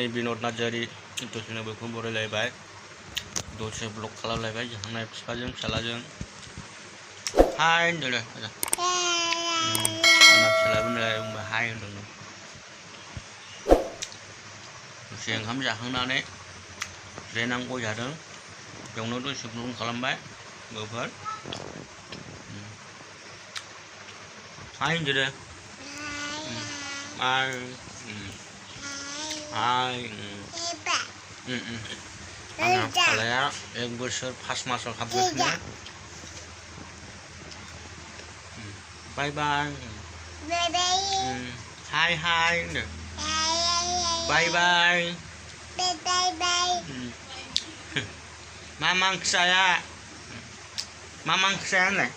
आंनि बिन'द नार्जारि दसेनो बयखौबो बरायलायबाय दसे ब्लग खालामलायबाय जाखांनाय बिफाजों फिसालाजों हाय होनदों आंना फिसालाबो नै बुंबाय हाय होनदों दसे ओंखाम जाखांनानै जिरायनांगौ जादों बेयावनो दसे ब्लग खालामबाय लोगोफोर हाय होनदो दे हाय हाय आंना फिसालाया 1 बोसोर 5 मासाव हाबगासिनो बाय बाय हाय हाय होनदो बाय बाय मा ओंख्रि जाया मा ओंख्रि जाया होनलाय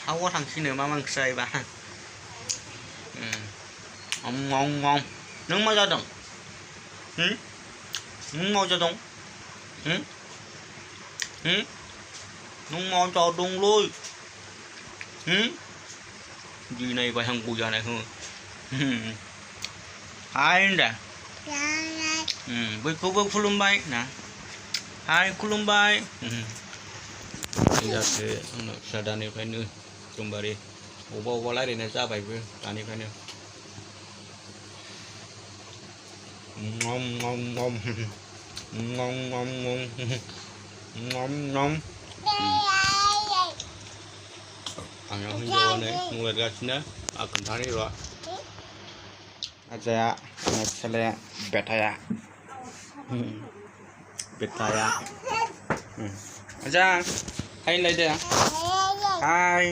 हावा थांसैनो मा ओंख्रि जायोबा नों मा जादों नों मा जादों नों मा जादोंलै गिनायबाय आं गय जानायखौ हाय होनदा बयखौबो खुलुमबाय ना हाय खुलुमबाय जाखो आंना फिसा दानिफ्रायनो एकदमबारे अबा रायलायनाय जाबायबो दानिफ्रायनो आंनाव हिन्जावा नै मबाइल गासिनो आं खोन्थानि र' आजाया आंना फिसालाया बेटाया आजा हाय होनलायदो हाय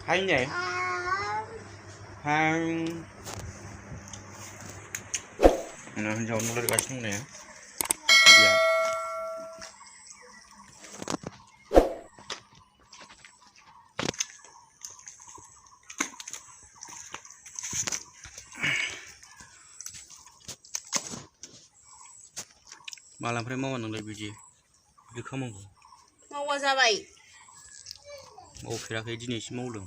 हाय होनलाय हाय आंना हिन्जावा मबाइल गासिनो दं नै मालानिफ्राय मावा नोंलाय बिदि खामानिखौ मावा जाबाय मावफेराखै दिनैसो मावदों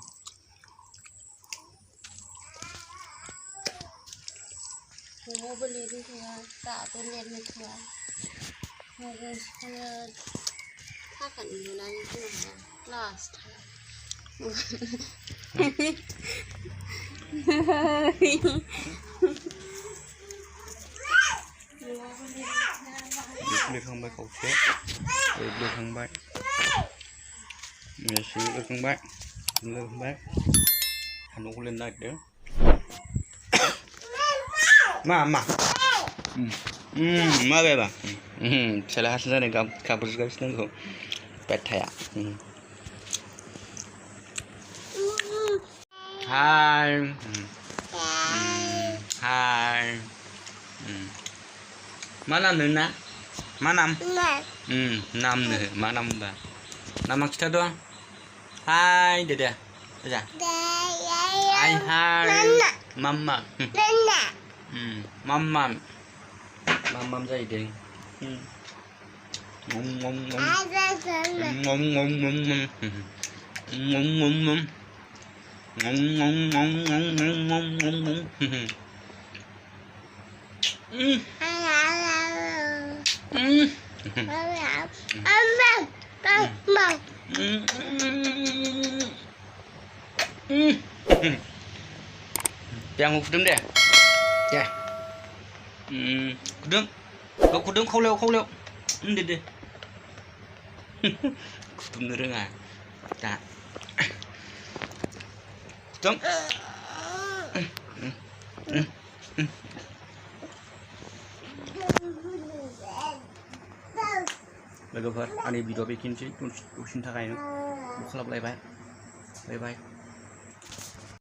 न'आवबो लिरनो थाङा दाबो लिरनो थाङा न' गंसेखौनो थाखानि लुनानै दोननो हाया क्लास लिरखांबाय खावसे लिरखांबाय मेसे लिरखांबाय सान्दुंखौ लिरनो नागिरदों मा बेबा फिसाला हारसिं जानाय गाबज्रिगासिनो आंखौ बेटाया हाय हाय मा नाम नोंना मा नाम नामनो मा नाम होनबा नामा खिथाद' हाय दे आजा हाय हाय माम्मा माम्माम जाहैदों Yang kudung deh, ya. Kudung, kau kudung kau leo, deh. Kudung ngereng ah, tak. Kudung. Logoफोर आंनि भिडिअ बेखिनिसै दसेनि थाखायनो खालामलायबाय बाय बाय